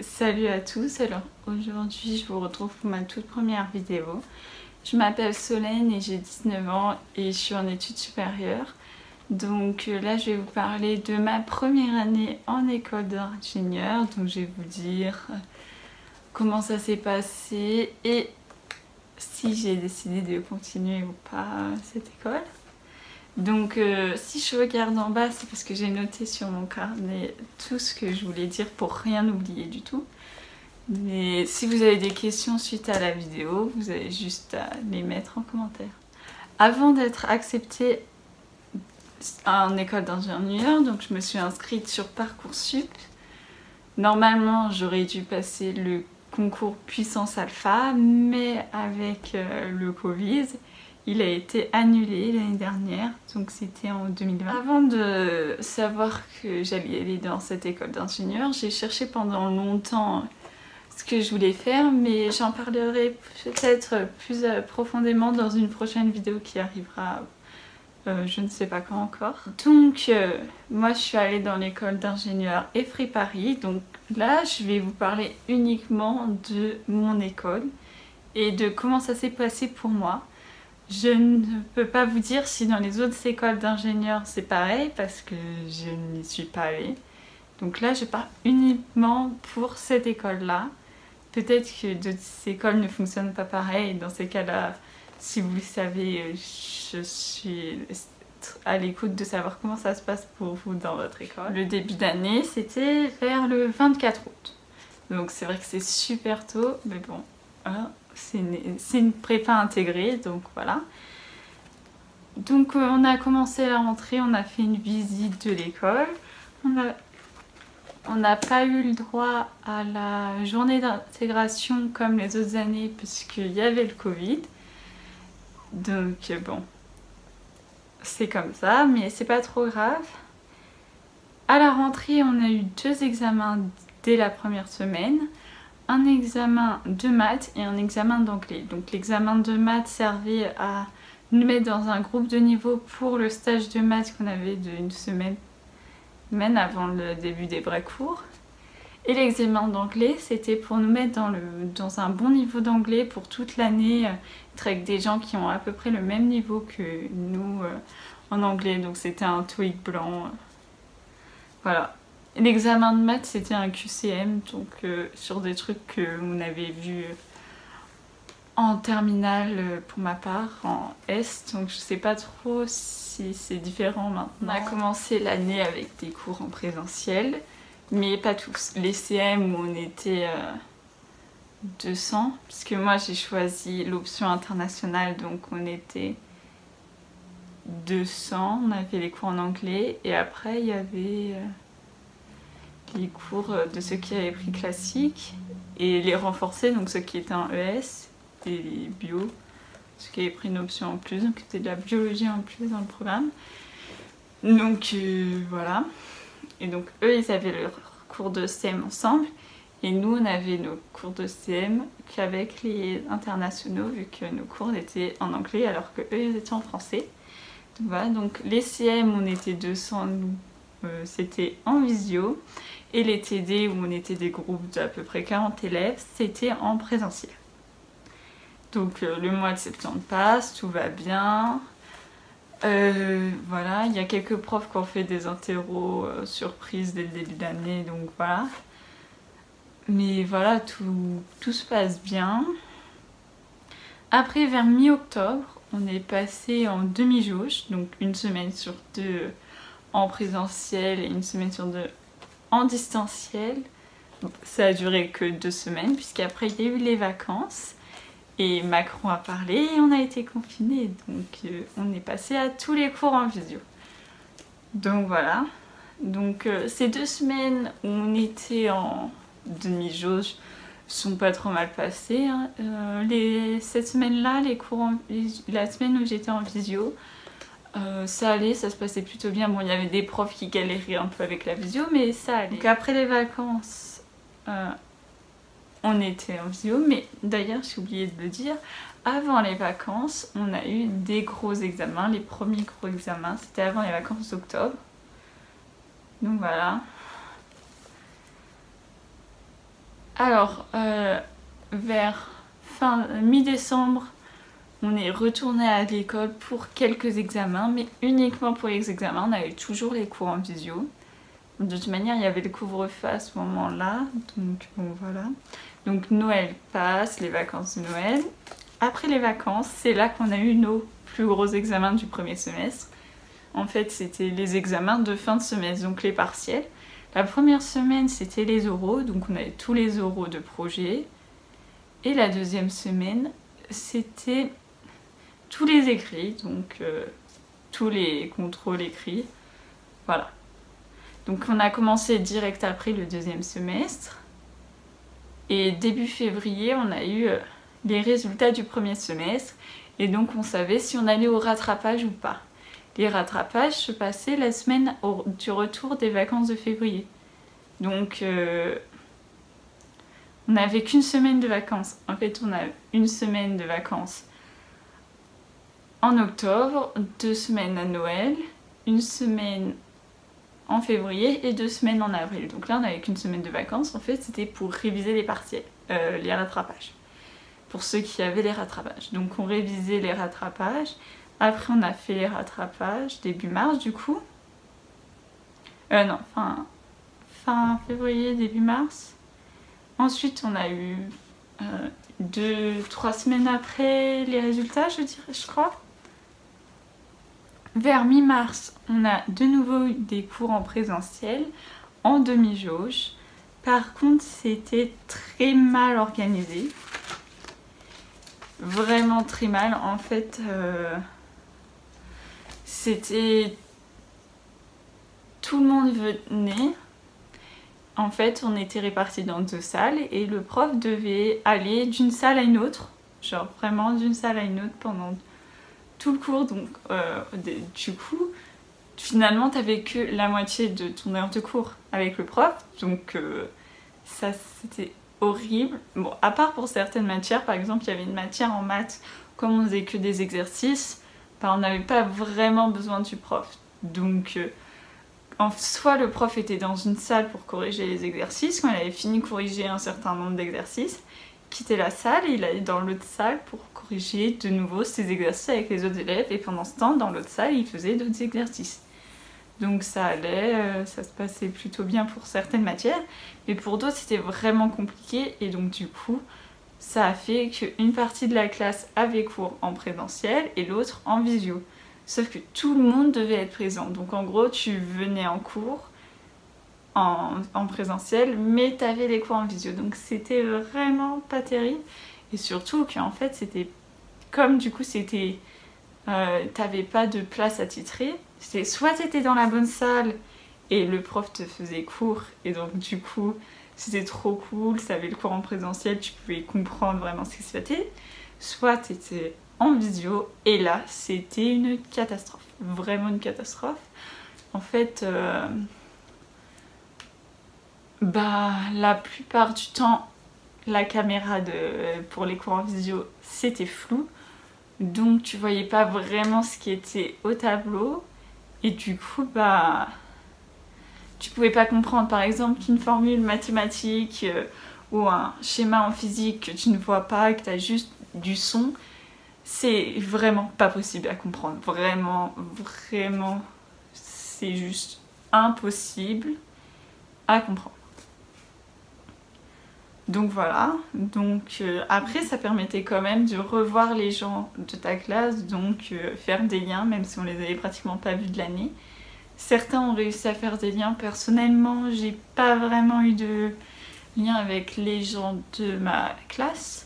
Salut à tous, alors aujourd'hui je vous retrouve pour ma toute première vidéo. Je m'appelle Solène et j'ai 19 ans et je suis en études supérieures. Donc là je vais vous parler de ma première année en école d'ingénieur. Donc je vais vous dire comment ça s'est passé et si j'ai décidé de continuer ou pas cette école. Donc si je regarde en bas, c'est parce que j'ai noté sur mon carnet tout ce que je voulais dire pour rien oublier du tout. Mais si vous avez des questions suite à la vidéo, vous avez juste à les mettre en commentaire. Avant d'être acceptée en école d'ingénieur, donc je me suis inscrite sur Parcoursup. Normalement, j'aurais dû passer le concours Puissance Alpha, mais avec le Covid, il a été annulé l'année dernière, donc c'était en 2020. Avant de savoir que j'allais aller dans cette école d'ingénieur, j'ai cherché pendant longtemps ce que je voulais faire, mais j'en parlerai peut-être plus profondément dans une prochaine vidéo qui arrivera, je ne sais pas quand encore. Donc moi je suis allée dans l'école d'ingénieur EFRI Paris, donc là je vais vous parler uniquement de mon école et de comment ça s'est passé pour moi. Je ne peux pas vous dire si dans les autres écoles d'ingénieurs c'est pareil parce que je n'y suis pas allée. Donc là je parle uniquement pour cette école-là. Peut-être que d'autres écoles ne fonctionnent pas pareil. Dans ces cas-là, si vous le savez, je suis à l'écoute de savoir comment ça se passe pour vous dans votre école. Le début d'année, c'était vers le 24 août. Donc c'est vrai que c'est super tôt, mais bon, hein, c'est une prépa intégrée, donc voilà. Donc on a commencé la rentrée, on a fait une visite de l'école. On n'a pas eu le droit à la journée d'intégration comme les autres années puisqu'il y avait le Covid. Donc bon, c'est comme ça, mais c'est pas trop grave. À la rentrée, on a eu 2 examens dès la première semaine. Un examen de maths et un examen d'anglais. Donc l'examen de maths servait à nous mettre dans un groupe de niveau pour le stage de maths qu'on avait d'une semaine avant le début des vrais cours. Et l'examen d'anglais, c'était pour nous mettre dans un bon niveau d'anglais pour toute l'année, être avec des gens qui ont à peu près le même niveau que nous en anglais. Donc c'était un TOEIC blanc. Voilà. L'examen de maths, c'était un QCM, donc sur des trucs qu'on avait vus en terminale pour ma part, en S. Donc je sais pas trop si c'est différent maintenant. On a commencé l'année avec des cours en présentiel, mais pas tous. Les CM où on était 200, puisque moi j'ai choisi l'option internationale, donc on était 200. On avait les cours en anglais et après il y avait les cours de ceux qui avaient pris classique et les renforcés, donc ceux qui étaient en ES et les bio, ceux qui avaient pris une option en plus, donc c'était de la biologie en plus dans le programme. Donc voilà. Et donc eux ils avaient leur cours de CM ensemble et nous on avait nos cours de CM qu'avec les internationaux vu que nos cours étaient en anglais alors que eux ils étaient en français. Donc voilà, donc les CM on était 200, nous c'était en visio et les TD où on était des groupes d'à peu près 40 élèves c'était en présentiel. Donc le mois de septembre passe, tout va bien. Voilà, il y a quelques profs qui ont fait des interros surprises dès le début de l'année, donc voilà. Mais voilà, tout se passe bien. Après, vers mi-octobre, on est passé en demi-jauge, donc une semaine sur 2 en présentiel et une semaine sur 2 en distanciel. Donc, ça a duré que 2 semaines, puisqu'après il y a eu les vacances. Et Macron a parlé et on a été confinés, donc on est passé à tous les cours en visio. Donc voilà, donc ces 2 semaines où on était en demi-jauge sont pas trop mal passées. Hein. Cette semaine-là, la semaine où j'étais en visio, ça allait, ça se passait plutôt bien. Bon, il y avait des profs qui galéraient un peu avec la visio, mais ça allait. Donc après les vacances, on était en visio, mais d'ailleurs j'ai oublié de le dire, avant les vacances on a eu des gros examens, les premiers gros examens c'était avant les vacances d'octobre, donc voilà. Alors, vers mi-décembre, on est retourné à l'école pour quelques examens, mais uniquement pour les examens. On avait toujours les cours en visio. De toute manière, il y avait le couvre-feu à ce moment-là, donc bon voilà. Donc Noël passe, les vacances de Noël. Après les vacances, c'est là qu'on a eu nos plus gros examens du premier semestre. En fait, c'était les examens de fin de semestre, donc les partiels. La première semaine, c'était les oraux, donc on avait tous les oraux de projet. Et la deuxième semaine, c'était tous les écrits, donc tous les contrôles écrits. Voilà. Donc on a commencé direct après le deuxième semestre. Et début février, on a eu les résultats du premier semestre. Et donc on savait si on allait au rattrapage ou pas. Les rattrapages se passaient la semaine du retour des vacances de février. Donc on n'avait qu'une semaine de vacances. En fait, on a une semaine de vacances en octobre, 2 semaines à Noël, une semaine en février et 2 semaines en avril. Donc là, on n'avait qu'une semaine de vacances. En fait, c'était pour réviser les partiels, les rattrapages. Pour ceux qui avaient les rattrapages. Donc on révisait les rattrapages. Après, on a fait les rattrapages début mars, du coup. Non, fin février, début mars. Ensuite, on a eu 2-3 semaines après les résultats, je crois. Vers mi-mars, on a de nouveau eu des cours en présentiel, en demi-jauge. Par contre, c'était très mal organisé. Vraiment très mal. En fait, c'était... Tout le monde venait. En fait, on était répartis dans 2 salles et le prof devait aller d'une salle à une autre. Genre vraiment d'une salle à une autre pendant tout le cours. Donc du coup, finalement, t'avais que la moitié de ton heure de cours avec le prof. Donc ça, c'était horrible. Bon, à part pour certaines matières, par exemple, il y avait une matière en maths, comme on faisait que des exercices, bah, on n'avait pas vraiment besoin du prof. Donc soit le prof était dans une salle pour corriger les exercices, quand il avait fini de corriger un certain nombre d'exercices, quittait la salle et il allait dans l'autre salle pour corriger de nouveau ses exercices avec les autres élèves, et pendant ce temps, dans l'autre salle, il faisait d'autres exercices. Donc ça allait, ça se passait plutôt bien pour certaines matières, mais pour d'autres c'était vraiment compliqué, et donc du coup, ça a fait qu'une partie de la classe avait cours en présentiel et l'autre en visio. Sauf que tout le monde devait être présent. Donc en gros, tu venais en cours en présentiel, mais tu avais les cours en visio. Donc c'était vraiment pas terrible. Et surtout qu'en fait, c'était comme du coup, t'avais pas de place attitrée. C'était soit t'étais dans la bonne salle et le prof te faisait cours. Et donc du coup, c'était trop cool. Ça avait le cours en présentiel, tu pouvais comprendre vraiment ce qui se passait. Soit t'étais en visio, et là c'était une catastrophe, vraiment une catastrophe. En fait, la plupart du temps, la caméra pour les cours en visio, c'était flou, donc tu voyais pas vraiment ce qui était au tableau, et du coup, tu pouvais pas comprendre, par exemple, une formule mathématique ou un schéma en physique que tu ne vois pas, que tu as juste du son. C'est vraiment pas possible à comprendre. Vraiment, vraiment, c'est juste impossible à comprendre. Donc voilà. Donc après, ça permettait quand même de revoir les gens de ta classe, donc faire des liens, même si on les avait pratiquement pas vus de l'année. Certains ont réussi à faire des liens. Personnellement, j'ai pas vraiment eu de lien avec les gens de ma classe.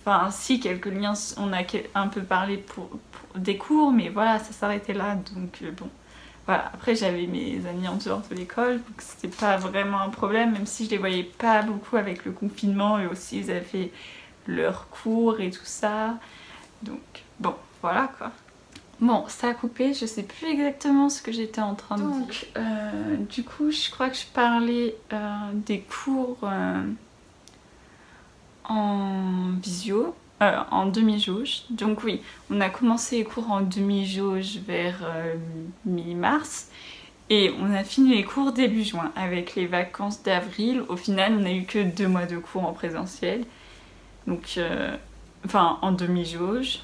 Enfin, si, quelques liens, on a un peu parlé pour des cours, mais voilà, ça s'arrêtait là, donc bon. Voilà, après j'avais mes amis en dehors de l'école, donc c'était pas vraiment un problème, même si je les voyais pas beaucoup avec le confinement, eux aussi ils avaient fait leurs cours et tout ça. Donc bon, voilà quoi. Bon, ça a coupé, je sais plus exactement ce que j'étais en train de dire. Donc, du coup, je crois que je parlais des cours... en visio, en demi-jauge. Donc oui, on a commencé les cours en demi-jauge vers mi-mars. Et on a fini les cours début juin. Avec les vacances d'avril, au final on a eu que 2 mois de cours en présentiel. Donc, enfin en demi-jauge.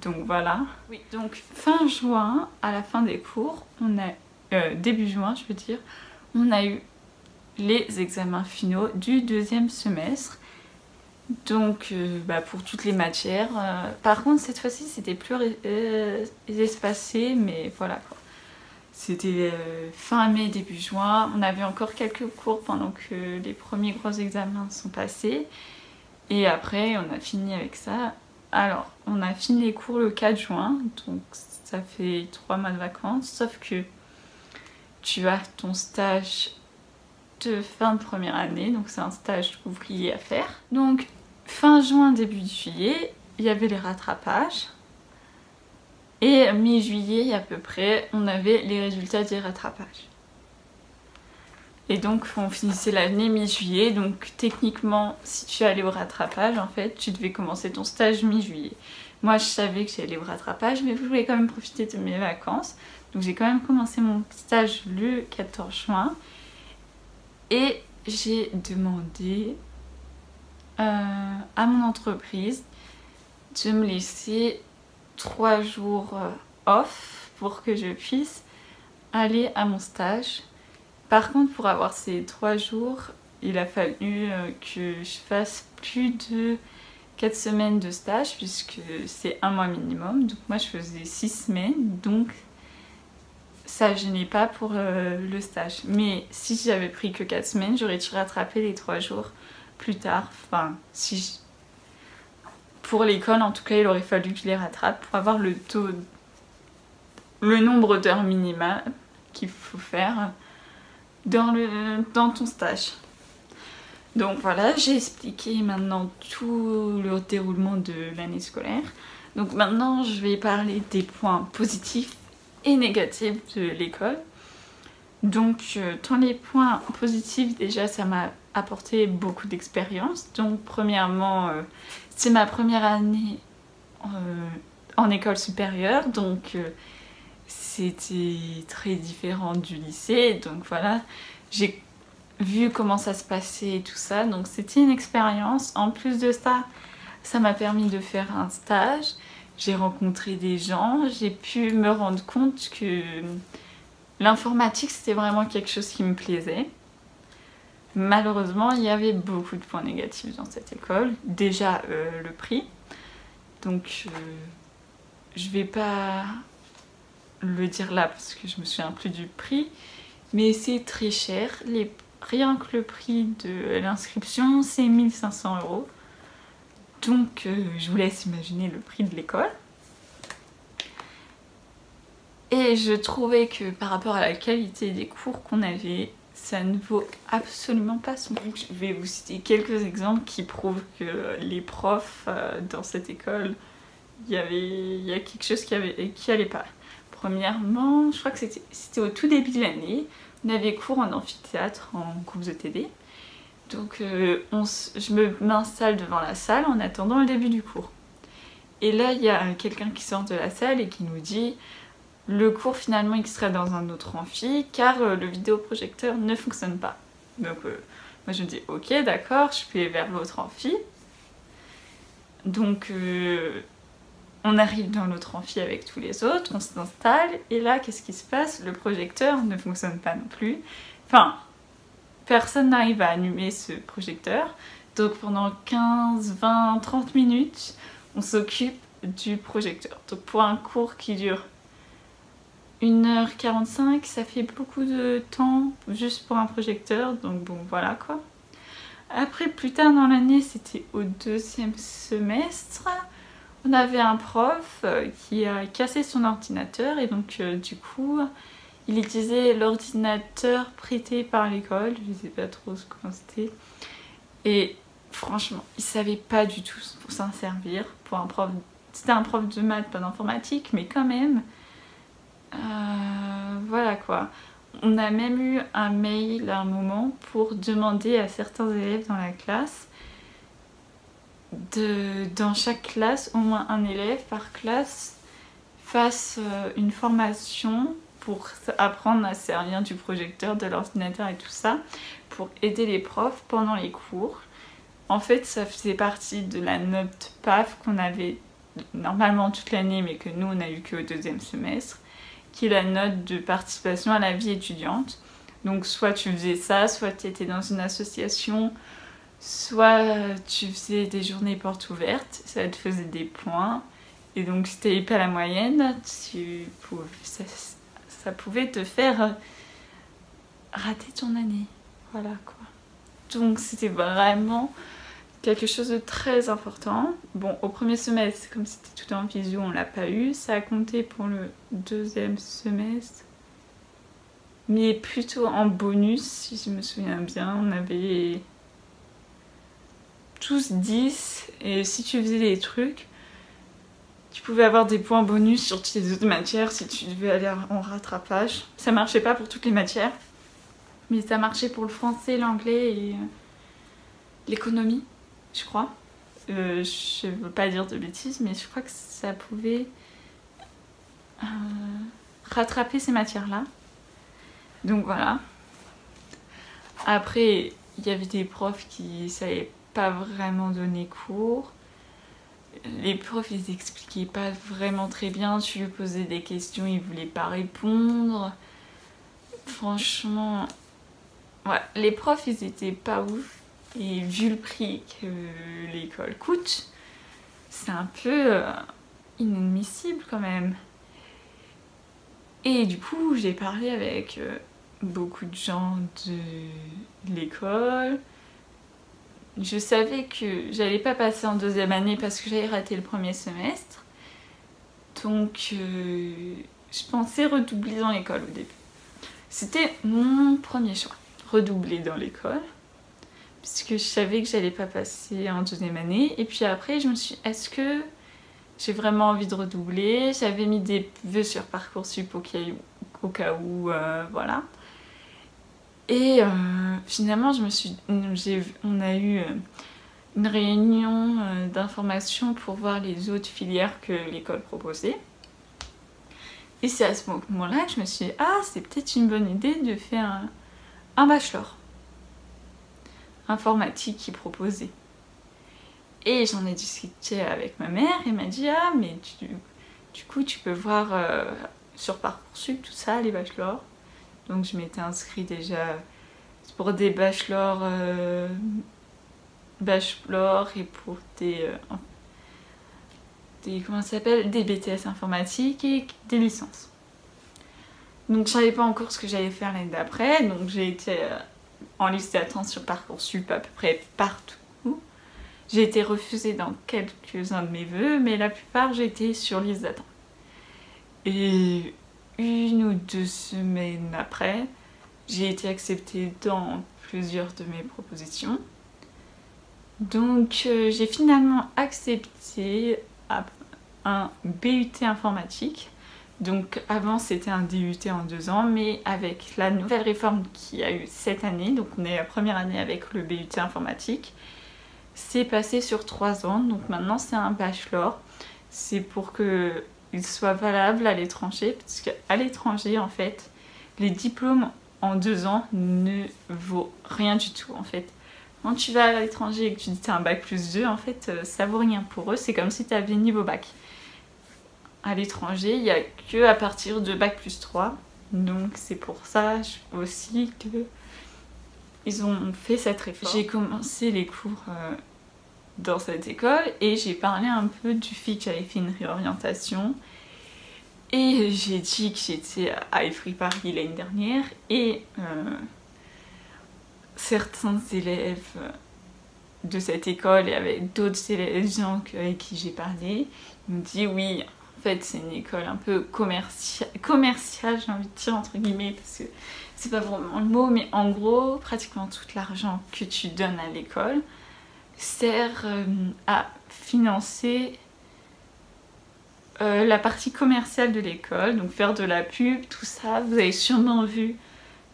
Donc voilà. Oui, donc fin juin, à la fin des cours, on a début juin je veux dire, on a eu les examens finaux du 2e semestre. Donc pour toutes les matières. Par contre cette fois-ci c'était plus espacé, mais voilà quoi. C'était fin mai, début juin. On avait encore quelques cours pendant que les premiers gros examens sont passés. Et après on a fini avec ça. Alors on a fini les cours le 4 juin, donc ça fait 3 mois de vacances. Sauf que tu as ton stage de fin de première année, donc c'est un stage ouvrier à faire. Donc fin juin, début juillet, il y avait les rattrapages. Et mi-juillet à peu près, on avait les résultats des rattrapages. Et donc on finissait l'année mi-juillet, donc techniquement si tu allais au rattrapage en fait, tu devais commencer ton stage mi-juillet. Moi je savais que j'allais au rattrapage, mais je voulais quand même profiter de mes vacances. Donc j'ai quand même commencé mon stage le 14 juin. Et j'ai demandé à mon entreprise de me laisser 3 jours off pour que je puisse aller à mon stage. Par contre, pour avoir ces 3 jours, il a fallu que je fasse plus de 4 semaines de stage puisque c'est 1 mois minimum. Donc moi je faisais 6 semaines, donc ça gênait pas pour le stage. Mais si j'avais pris que 4 semaines, j'aurais dû rattraper les 3 jours plus tard. Enfin, pour l'école, en tout cas, il aurait fallu que je les rattrape pour avoir le nombre d'heures minimales qu'il faut faire dans ton stage. Donc voilà, j'ai expliqué maintenant tout le déroulement de l'année scolaire. Donc maintenant, je vais parler des points positifs et négatifs de l'école. Donc dans les points positifs, déjà ça m'a apporté beaucoup d'expérience. Donc premièrement, c'est ma première année en école supérieure, donc c'était très différent du lycée. Donc voilà, j'ai vu comment ça se passait et tout ça, donc c'était une expérience. En plus de ça, ça m'a permis de faire un stage. J'ai rencontré des gens, j'ai pu me rendre compte que l'informatique c'était vraiment quelque chose qui me plaisait. Malheureusement, il y avait beaucoup de points négatifs dans cette école. Déjà le prix, donc je vais pas le dire là parce que je me souviens plus du prix, mais c'est très cher. Rien que le prix de l'inscription c'est 1 500 €. Donc je vous laisse imaginer le prix de l'école. Et je trouvais que par rapport à la qualité des cours qu'on avait, ça ne vaut absolument pas son prix. Je vais vous citer quelques exemples qui prouvent que les profs dans cette école, il y a quelque chose qui allait pas. Premièrement, je crois que c'était au tout début de l'année, on avait cours en amphithéâtre, en groupe de TD. Donc je m'installe devant la salle en attendant le début du cours. Et là, il y a quelqu'un qui sort de la salle et qui nous dit le cours finalement il serait dans un autre amphi car le vidéoprojecteur ne fonctionne pas. Donc moi je me dis ok d'accord, je vais vers l'autre amphi. Donc on arrive dans l'autre amphi avec tous les autres, on s'installe et là qu'est-ce qui se passe? Le projecteur ne fonctionne pas non plus. Enfin, personne n'arrive à allumer ce projecteur. Donc pendant 15, 20, 30 minutes, on s'occupe du projecteur. Donc pour un cours qui dure 1h45, ça fait beaucoup de temps juste pour un projecteur. Donc bon, voilà quoi. Après, plus tard dans l'année, c'était au 2e semestre, on avait un prof qui a cassé son ordinateur et donc du coup, il utilisait l'ordinateur prêté par l'école, je ne sais pas trop comment c'était. Et franchement, il savait pas du tout s'en servir pour un prof. C'était un prof de maths, pas d'informatique, mais quand même. Voilà quoi. On a même eu un mail à un moment pour demander à certains élèves dans la classe dans chaque classe, au moins un élève par classe fasse une formation pour apprendre à servir du projecteur, de l'ordinateur et tout ça, pour aider les profs pendant les cours. En fait, ça faisait partie de la note PAF qu'on avait normalement toute l'année, mais que nous, on a eu qu'au 2e semestre, qui est la note de participation à la vie étudiante. Donc, soit tu faisais ça, soit tu étais dans une association, soit tu faisais des journées portes ouvertes, ça te faisait des points. Et donc, si tu n'avais pas la moyenne, ça pouvait te faire rater ton année. Voilà quoi. Donc, c'était vraiment quelque chose de très important. Bon, au 1er semestre, comme c'était tout en visio, on l'a pas eu. Ça a compté pour le 2e semestre. Mais plutôt en bonus, si je me souviens bien. On avait tous 10. Et si tu faisais des trucs, tu pouvais avoir des points bonus sur toutes les autres matières si tu devais aller en rattrapage. Ça marchait pas pour toutes les matières. Mais ça marchait pour le français, l'anglais et l'économie, je crois. Je veux pas dire de bêtises, mais je crois que ça pouvait rattraper ces matières-là. Donc voilà. Après, il y avait des profs qui savaient pas vraiment donner cours. Les profs, ils expliquaient pas vraiment très bien. Tu lui posais des questions, ils voulaient pas répondre. Franchement, ouais, les profs, ils étaient pas ouf. Et vu le prix que l'école coûte, c'est un peu inadmissible quand même. Et du coup, j'ai parlé avec beaucoup de gens de l'école. Je savais que j'allais pas passer en 2e année parce que j'avais raté le 1er semestre. Donc, je pensais redoubler dans l'école au début. C'était mon premier choix, redoubler dans l'école. Puisque je savais que j'allais pas passer en 2e année. Et puis après, je me suis dit, est-ce que j'ai vraiment envie de redoubler? J'avais mis des vœux sur Parcoursup au cas où, voilà. Et finalement, on a eu une réunion d'information pour voir les autres filières que l'école proposait. Et c'est à ce moment-là que je me suis dit, ah, c'est peut-être une bonne idée de faire un bachelor informatique qui proposait. Et j'en ai discuté avec ma mère et elle m'a dit, ah, mais du coup, tu peux voir sur Parcoursup, tout ça, les bachelors. Donc je m'étais inscrite déjà pour des bachelors et pour des comment ça s'appelle, des BTS informatique et des licences. Donc je savais pas encore ce que j'allais faire l'année d'après, donc j'ai été en liste d'attente sur Parcoursup à peu près partout. J'ai été refusée dans quelques-uns de mes vœux, mais la plupart j'ai été sur liste d'attente. Et 1 ou 2 semaines après, j'ai été acceptée dans plusieurs de mes propositions. Donc j'ai finalement accepté un BUT informatique. Donc avant c'était un DUT en 2 ans, mais avec la nouvelle réforme qu'il y a eu cette année, donc on est la première année avec le BUT informatique, c'est passé sur 3 ans. Donc maintenant c'est un bachelor. C'est pour que il soit valable à l'étranger, parce qu'à l'étranger en fait les diplômes en 2 ans ne vaut rien du tout en fait. Quand tu vas à l'étranger et que tu dis que tu as un bac plus 2, en fait ça vaut rien pour eux, c'est comme si tu avais niveau bac. À l'étranger il n'y a que à partir de bac plus 3, donc c'est pour ça aussi que ils ont fait cette réforme. J'ai commencé les cours dans cette école et j'ai parlé un peu du fait que j'avais fait une réorientation et j'ai dit que j'étais à EFRI Paris l'année dernière et certains élèves de cette école et avec d'autres gens avec qui j'ai parlé, ils m'ont dit oui, en fait c'est une école un peu commerciale, j'ai envie de dire entre guillemets, parce que c'est pas vraiment le mot, mais en gros pratiquement tout l'argent que tu donnes à l'école sert à financer la partie commerciale de l'école, donc faire de la pub, tout ça. Vous avez sûrement vu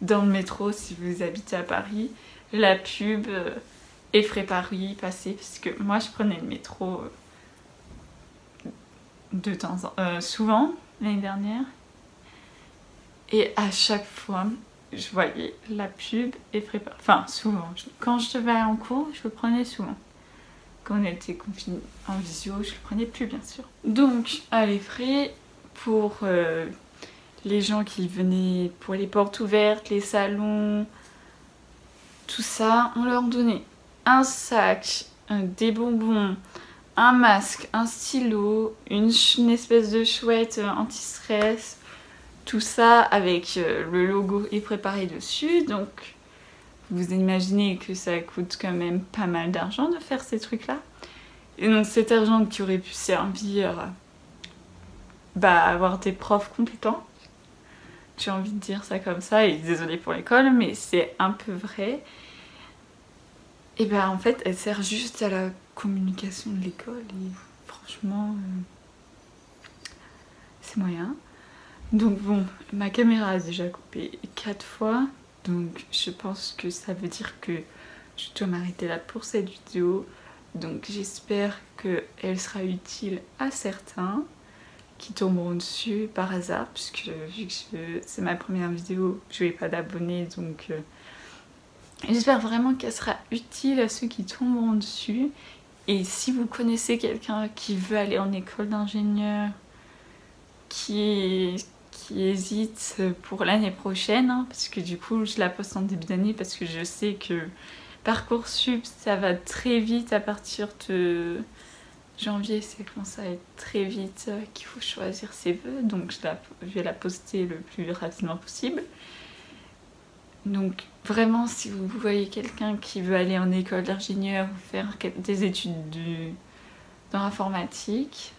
dans le métro si vous habitez à Paris, la pub EFRI Paris passer, parce que moi je prenais le métro souvent l'année dernière. Et à chaque fois, je voyais la pub et préparer. Enfin, souvent. Quand je devais aller en cours, je le prenais souvent. Quand on était confinés en visio, je le prenais plus, bien sûr. Donc, à l'Effray, pour les gens qui venaient pour les portes ouvertes, les salons, tout ça, on leur donnait un sac, des bonbons, un masque, un stylo, une espèce de chouette anti-stress, tout ça avec le logo est préparé dessus. Donc vous imaginez que ça coûte quand même pas mal d'argent de faire ces trucs là. Et donc cet argent qui aurait pu servir à avoir des profs compétents, j'ai envie de dire ça comme ça, et désolée pour l'école, mais c'est un peu vrai. Et ben en fait elle sert juste à la communication de l'école et franchement c'est moyen. Donc bon, ma caméra a déjà coupé 4 fois, donc je pense que ça veut dire que je dois m'arrêter là pour cette vidéo. Donc j'espère qu'elle sera utile à certains qui tomberont dessus par hasard, puisque vu que c'est ma première vidéo, je n'ai pas d'abonnés, donc j'espère vraiment qu'elle sera utile à ceux qui tomberont dessus. Et si vous connaissez quelqu'un qui veut aller en école d'ingénieur, qui hésite pour l'année prochaine, hein, parce que du coup je la poste en début d'année parce que je sais que Parcoursup ça va très vite à partir de janvier, c'est commence à être très vite qu'il faut choisir ses vœux, donc je vais la poster le plus rapidement possible. Donc vraiment si vous voyez quelqu'un qui veut aller en école d'ingénieur ou faire des études dans l'informatique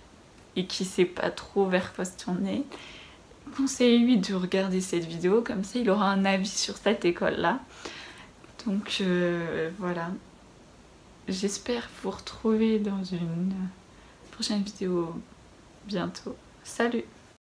et qui sait pas trop vers quoi se tourner, conseillez-lui de regarder cette vidéo, comme ça il aura un avis sur cette école là. Donc voilà, j'espère vous retrouver dans une prochaine vidéo bientôt. Salut!